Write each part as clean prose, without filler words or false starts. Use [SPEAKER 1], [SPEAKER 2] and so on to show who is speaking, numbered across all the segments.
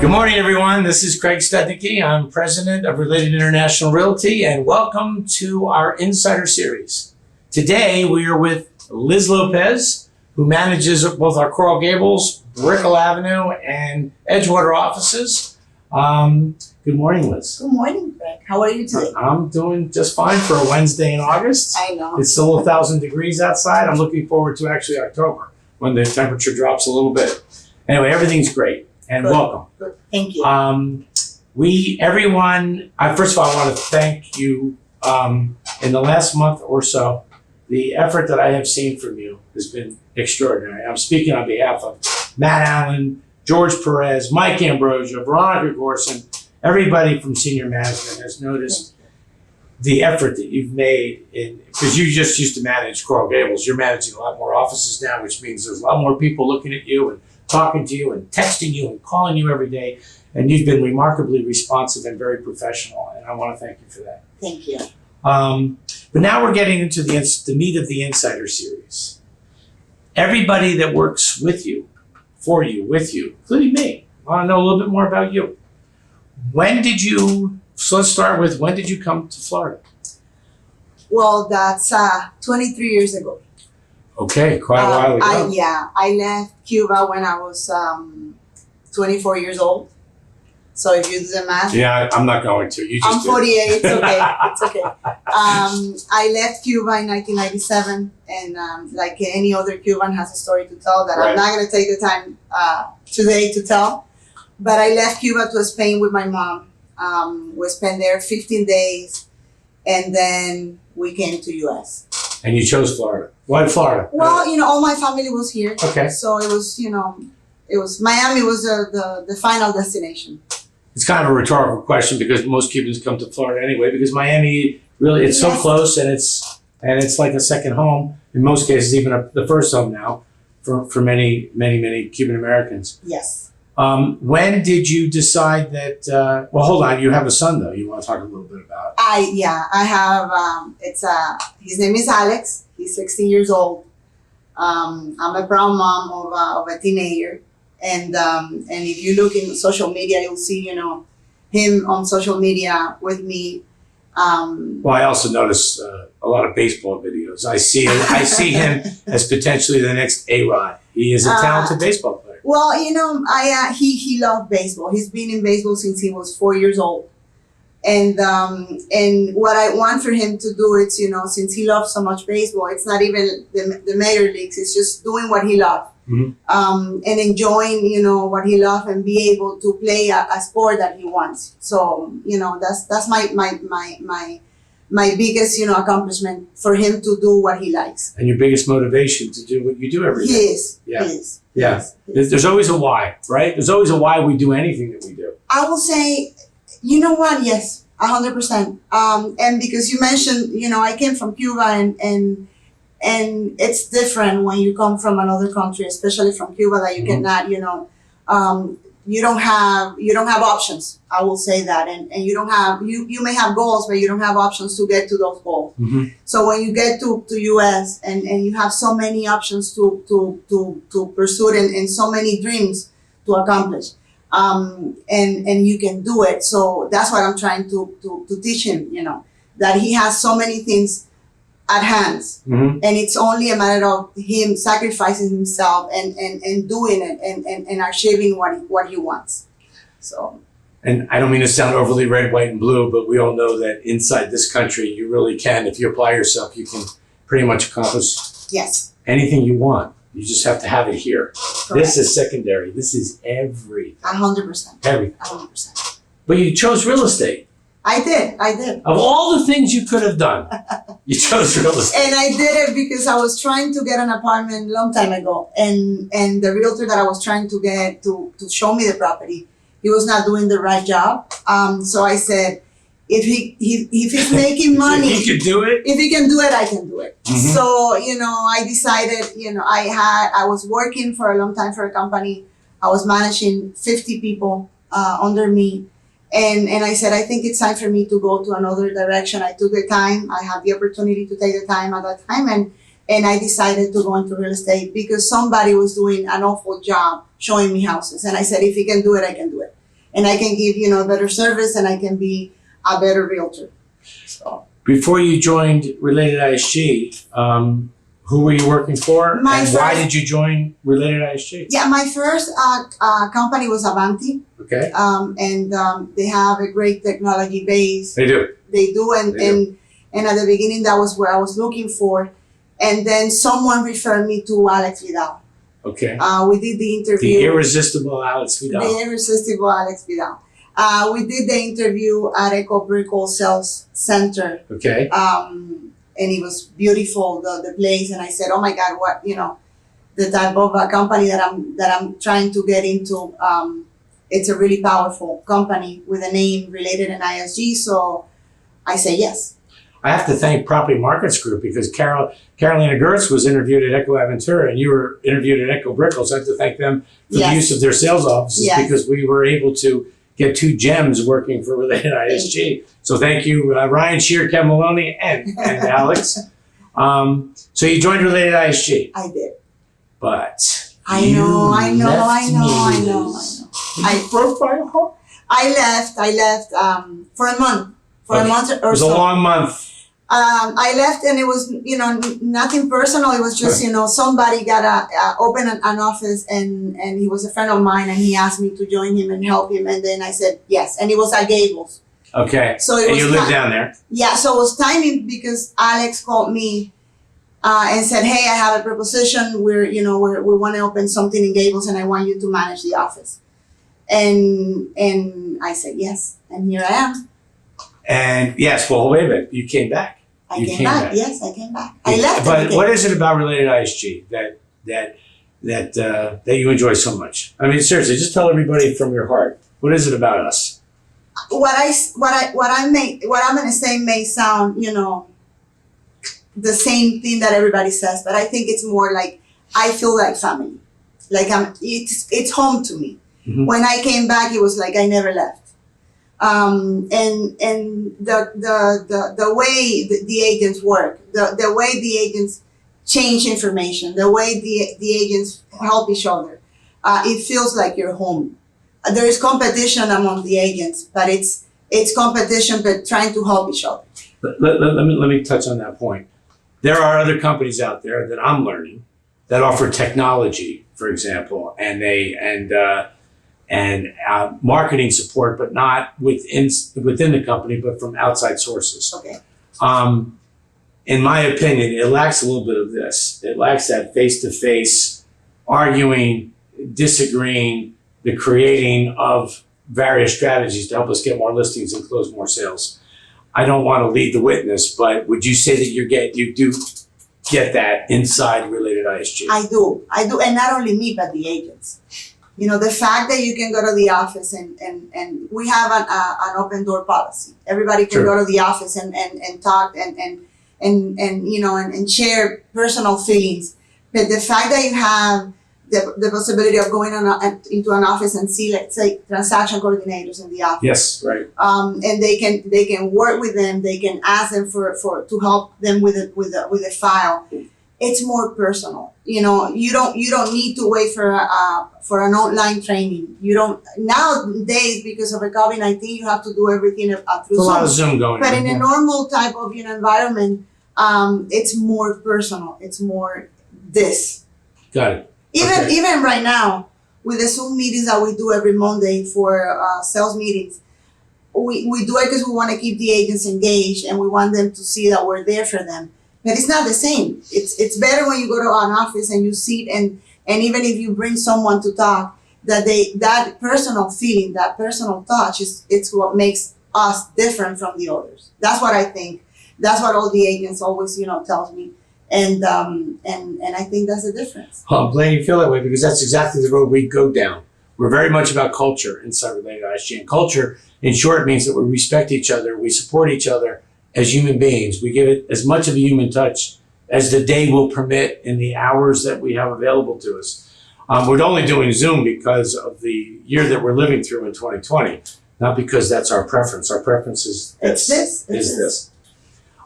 [SPEAKER 1] Good morning, everyone. This is Craig Studnicky. I'm president of Related International Realty, and welcome to our Insider Series. Today, we are with Liz Lopez, who manages both our Coral Gables, Brickell Avenue, and Edgewater offices. Good morning, Liz.
[SPEAKER 2] Good morning, Craig. How are you today?
[SPEAKER 1] I'm doing just fine for a Wednesday in August.
[SPEAKER 2] I know.
[SPEAKER 1] It's still 1,000 degrees outside. I'm looking forward to actually October, when the temperature drops a little bit. Anyway, everything's great, and
[SPEAKER 2] Good.
[SPEAKER 1] welcome.
[SPEAKER 2] Good. Thank you.
[SPEAKER 1] First of all, I want to thank you. In the last month or so, the effort that I have seen from you has been extraordinary. I'm speaking on behalf of Matt Allen, George Perez, Mike Ambrosia, Veronica Gorson. Everybody from senior management has noticed the effort that you've made because you just used to manage Coral Gables. You're managing a lot more offices now, which means there's a lot more people looking at you and talking to you and texting you and calling you every day. And you've been remarkably responsive and very professional. And I want to thank you for that.
[SPEAKER 2] Thank you.
[SPEAKER 1] But now we're getting into the meat of the Insider Series. Everybody that works with you, for you, with you, including me, I want to know a little bit more about you. So let's start with, when did you come to Florida?
[SPEAKER 2] Well, that's 23 years ago.
[SPEAKER 1] Okay, quite a while ago.
[SPEAKER 2] I left Cuba when I was 24 years old. So if you do the math.
[SPEAKER 1] Yeah, I'm not going to. You just
[SPEAKER 2] I'm 48, it's okay, it's okay. I left Cuba in 1997, and like any other Cuban has a story to tell that I'm not gonna take the time today to tell. But I left Cuba to Spain with my mom. We spent there 15 days, and then we came to US.
[SPEAKER 1] And you chose Florida. Why Florida?
[SPEAKER 2] Well, all my family was here.
[SPEAKER 1] Okay.
[SPEAKER 2] So it was Miami was the final destination.
[SPEAKER 1] It's kind of a rhetorical question because most Cubans come to Florida anyway, because Miami really, it's so close, and it's like a second home. In most cases, even the first home now for many Cuban Americans.
[SPEAKER 2] Yes.
[SPEAKER 1] When did you decide that, well, hold on, you have a son though, you want to talk a little bit about?
[SPEAKER 2] I have, his name is Alex. He's 16 years old. I'm a proud mom of a teenager. And if you look in social media, you'll see, him on social media with me.
[SPEAKER 1] Well, I also notice a lot of baseball videos. I see him as potentially the next A-Rod. He is a talented baseball player.
[SPEAKER 2] Well, he loved baseball. He's been in baseball since he was 4 years old. And what I want for him to do is, since he loves so much baseball, it's not even the major leagues. It's just doing what he loves. Mm-hmm. And enjoying, what he loves, and be able to play a sport that he wants. So, that's my biggest, accomplishment, for him to do what he likes.
[SPEAKER 1] And your biggest motivation to do what you do every day.
[SPEAKER 2] He is.
[SPEAKER 1] Yeah.
[SPEAKER 2] He is.
[SPEAKER 1] Yeah. There's always a why, right? There's always a why we do anything that we do.
[SPEAKER 2] I will say, you know what? Yes, 100%. And because you mentioned, I came from Cuba, and it's different when you come from another country, especially from Cuba, that you cannot, you don't have options. I will say that, and you don't have, you may have goals, but you don't have options to get to those goals. Mm-hmm. So when you get to US and you have so many options to pursue and so many dreams to accomplish, and you can do it. So that's what I'm trying to teach him, that he has so many things at hands, and it's only a matter of him sacrificing himself and doing it and achieving what he wants. So.
[SPEAKER 1] And I don't mean to sound overly red, white, and blue, but we all know that inside this country, you really can, if you apply yourself, you can pretty much accomplish anything you want. You just have to have it here. Correct. This is secondary. This is everything.
[SPEAKER 2] 100%.
[SPEAKER 1] Everything.
[SPEAKER 2] 100%.
[SPEAKER 1] But you chose real estate.
[SPEAKER 2] I did.
[SPEAKER 1] Of all the things you could have done, you chose real estate.
[SPEAKER 2] And I did it because I was trying to get an apartment a long time ago. And the realtor that I was trying to get to show me the property, he was not doing the right job. So I said, if he's making money,
[SPEAKER 1] if he can do it.
[SPEAKER 2] If he can do it, I can do it. Mm-hmm. So, I decided, I was working for a long time for a company. I was managing 50 people under me. And I said, I think it's time for me to go to another direction. I took the time. I had the opportunity to take the time at that time. And I decided to go into real estate because somebody was doing an awful job showing me houses. And I said, if he can do it, I can do it. and I can give, better service, and I can be a better realtor. So.
[SPEAKER 1] Before you joined Related ISG, who were you working for, why did you join Related ISG?
[SPEAKER 2] Yeah, my first company was Avanti.
[SPEAKER 1] Okay.
[SPEAKER 2] They have a great technology base.
[SPEAKER 1] They do.
[SPEAKER 2] They do, and at the beginning, that was where I was looking for. And then someone referred me to Alex Vidal.
[SPEAKER 1] Okay.
[SPEAKER 2] We did the interview.
[SPEAKER 1] The irresistible Alex Vidal.
[SPEAKER 2] The irresistible Alex Vidal. We did the interview at Echo Brickell Sales Center.
[SPEAKER 1] Okay.
[SPEAKER 2] And it was beautiful, the place. And I said, oh my God, what, the type of company that I'm trying to get into. It's a really powerful company with a name related in ISG. So I say yes.
[SPEAKER 1] I have to thank Property Markets Group because Carolina Gertz was interviewed at Echo Aventura and you were interviewed at Echo Brickell. So I have to thank them for the use of their sales offices because we were able to get two gems working for Related ISG. So thank you, Ryan Shear, Ken Maloney, and Alex. So you joined Related ISG.
[SPEAKER 2] I did.
[SPEAKER 1] But
[SPEAKER 2] I know.
[SPEAKER 1] You broke my heart.
[SPEAKER 2] I left for a month. A month or so.
[SPEAKER 1] It was a long month.
[SPEAKER 2] I left and it was, nothing personal. It was just, somebody got open an office and he was a friend of mine and he asked me to join him and help him. And then I said yes. And it was at Gables.
[SPEAKER 1] Okay.
[SPEAKER 2] So it
[SPEAKER 1] and
[SPEAKER 2] was
[SPEAKER 1] you lived down there?
[SPEAKER 2] Yeah. So it was timing because Alex called me and said, hey, I have a proposition. We want to open something in Gables and I want you to manage the office. And I said yes. And here I am.
[SPEAKER 1] And yes, well, wait a minute. You came back.
[SPEAKER 2] I came back. Yes, I came back. I left.
[SPEAKER 1] But what is it about Related ISG that you enjoy so much? I mean, seriously, just tell everybody from your heart. What is it about us?
[SPEAKER 2] What I'm gonna say may sound, the same thing that everybody says, but I think it's more like I feel like family. Like it's home to me. Mm-hmm. When I came back, it was like I never left. And the way the agents work, the way the agents change information, the way the agents help each other, it feels like you're home. There is competition among the agents, but it's competition, but trying to help each other.
[SPEAKER 1] Let me touch on that point. There are other companies out there that I'm learning that offer technology, for example, and marketing support, but not within the company, but from outside sources.
[SPEAKER 2] Okay.
[SPEAKER 1] In my opinion, it lacks a little bit of this. It lacks that face-to-face arguing, disagreeing, the creating of various strategies to help us get more listings and close more sales. I don't want to lead the witness, but would you say that you do get that inside Related ISG?
[SPEAKER 2] I do, and not only me, but the agents. The fact that you can go to the office and we have an open door policy. Everybody can go to the office and talk and share personal feelings. But the fact that you have the possibility of going into an office and see, let's say, transaction coordinators in the office.
[SPEAKER 1] Yes, right.
[SPEAKER 2] And they can work with them. They can ask them to help them with a file. It's more personal. You don't need to wait for an online training. You don't nowadays, because of the COVID-19, you have to do everything through Zoom.
[SPEAKER 1] A lot of Zoom going on.
[SPEAKER 2] But in a normal type of
[SPEAKER 1] environment,
[SPEAKER 2] it's more personal. It's more this.
[SPEAKER 1] Got it.
[SPEAKER 2] Even right now, with the Zoom meetings that we do every Monday for sales meetings, we do it because we want to keep the agents engaged and we want them to see that we're there for them. But it's not the same. It's better when you go to an office and you sit and even if you bring someone to talk, that personal feeling, that personal touch it's what makes us different from the others. That's what I think. That's what all the agents always tells me. And I think that's the difference.
[SPEAKER 1] Well, I'm glad you feel that way because that's exactly the road we go down. We're very much about culture inside Related ISG. And culture, in short, means that we respect each other, we support each other as human beings. We give it as much of a human touch as the day will permit in the hours that we have available to us. We're only doing Zoom because of the year that we're living through in 2020, not because that's our preference. Our preference is this.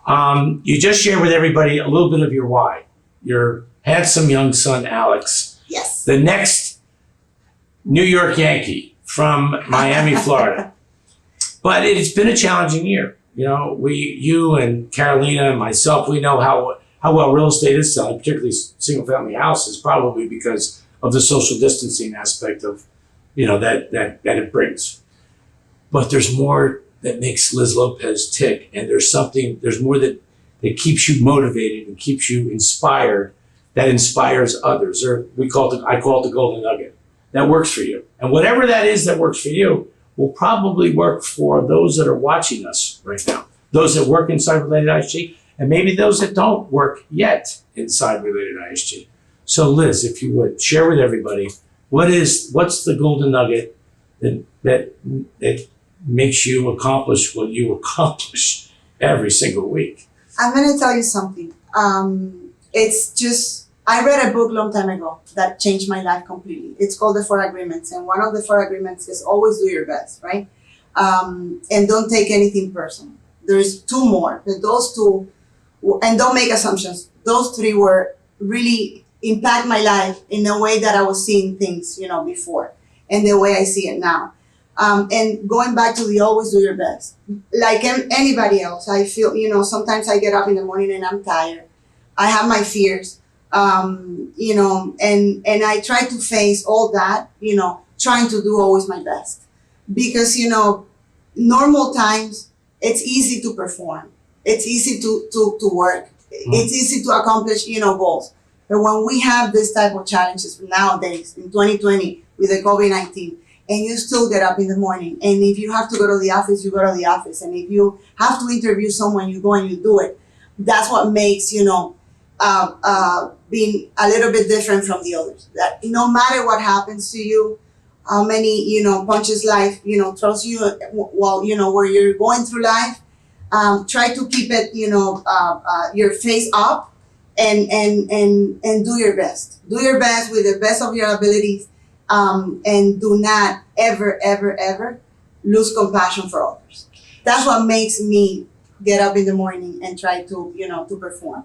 [SPEAKER 1] You just shared with everybody a little bit of your why. Your handsome young son, Alex.
[SPEAKER 2] Yes.
[SPEAKER 1] The next New York Yankee from Miami, Florida. But it's been a challenging year. You know, you and Carolina and myself, we know how well real estate is selling, particularly single-family houses, probably because of the social distancing aspect of, you know, that it brings. But there's more that makes Liz Lopez tick, and there's more that keeps you motivated and keeps you inspired, that inspires others, or I call it the golden nugget, that works for you. And whatever that is that works for you will probably work for those that are watching us right now, those that work inside Related ISG, and maybe those that don't work yet inside Related ISG. So Liz, if you would, share with everybody, what's the golden nugget that makes you accomplish what you accomplish every single week?
[SPEAKER 2] I'm going to tell you something. It's just, I read a book long time ago that changed my life completely. It's called The 4 Agreements. And one of the 4 agreements is always do your best, right? And don't take anything personal. There's 2 more, but those 2, and don't make assumptions. Those 3 were really impact my life in a way that I was seeing things, you know, before, and the way I see it now. And going back to the always do your best. Like anybody else, I feel, you know, sometimes I get up in the morning and I'm tired. I have my fears, you know, and I try to face all that, you know, trying to do always my best. Because, you know, normal times, it's easy to perform. It's easy to work. It's easy to accomplish, you know, goals. But when we have this type of challenges nowadays in 2020 with the COVID-19, and you still get up in the morning, and if you have to go to the office, you go to the office, and if you have to interview someone, you go and you do it. That's what makes, you know, being a little bit different from the others. That no matter what happens to you, how many, you know, punches life, you know, throws you, well, you know, where you're going through life, try to keep it, you know, your face up, and do your best. Do your best with the best of your abilities, and do not ever lose compassion for others. That's what makes me get up in the morning and try to, you know, to perform.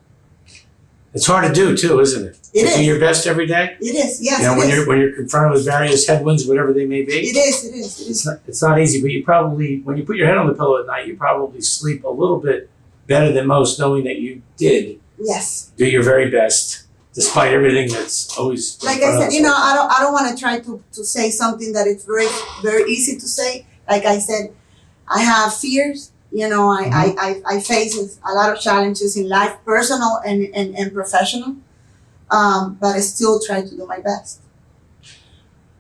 [SPEAKER 1] It's hard to do too, isn't it?
[SPEAKER 2] It
[SPEAKER 1] to
[SPEAKER 2] is.
[SPEAKER 1] do your best every day.
[SPEAKER 2] It is, yes.
[SPEAKER 1] You know,
[SPEAKER 2] it is.
[SPEAKER 1] when you're confronted with various headwinds, whatever they may be.
[SPEAKER 2] It is.
[SPEAKER 1] It's not easy, but you probably, when you put your head on the pillow at night, you probably sleep a little bit better than most, knowing that you did
[SPEAKER 2] Yes.
[SPEAKER 1] do your very best, despite everything that's always.
[SPEAKER 2] Like I said, you know, I don't want to try to say something that it's very easy to say. Like I said, I have fears. You know, I face a lot of challenges in life, personal and professional. But I still try to do my best.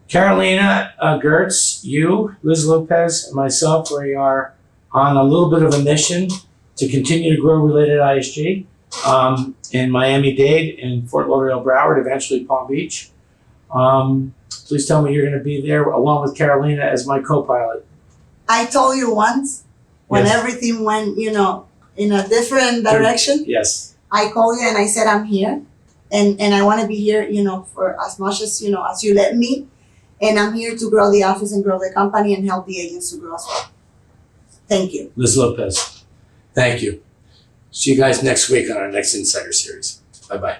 [SPEAKER 1] Carolina Gertz, you, Liz Lopez, and myself, we are on a little bit of a mission to continue to grow Related ISG in Miami-Dade, in Fort Lauderdale, Broward, eventually Palm Beach. Please tell me you're going to be there along with Carolina as my co-pilot.
[SPEAKER 2] I told you once when
[SPEAKER 1] Yes.
[SPEAKER 2] everything went, you know, in a different direction.
[SPEAKER 1] Yes.
[SPEAKER 2] I called you and I said I'm here, and I want to be here, you know, for as much as, you know, as you let me. And I'm here to grow the office and grow the company and help the agents to grow as well. Thank you.
[SPEAKER 1] Liz Lopez, thank you. See you guys next week on our next Insider Series. Bye-bye.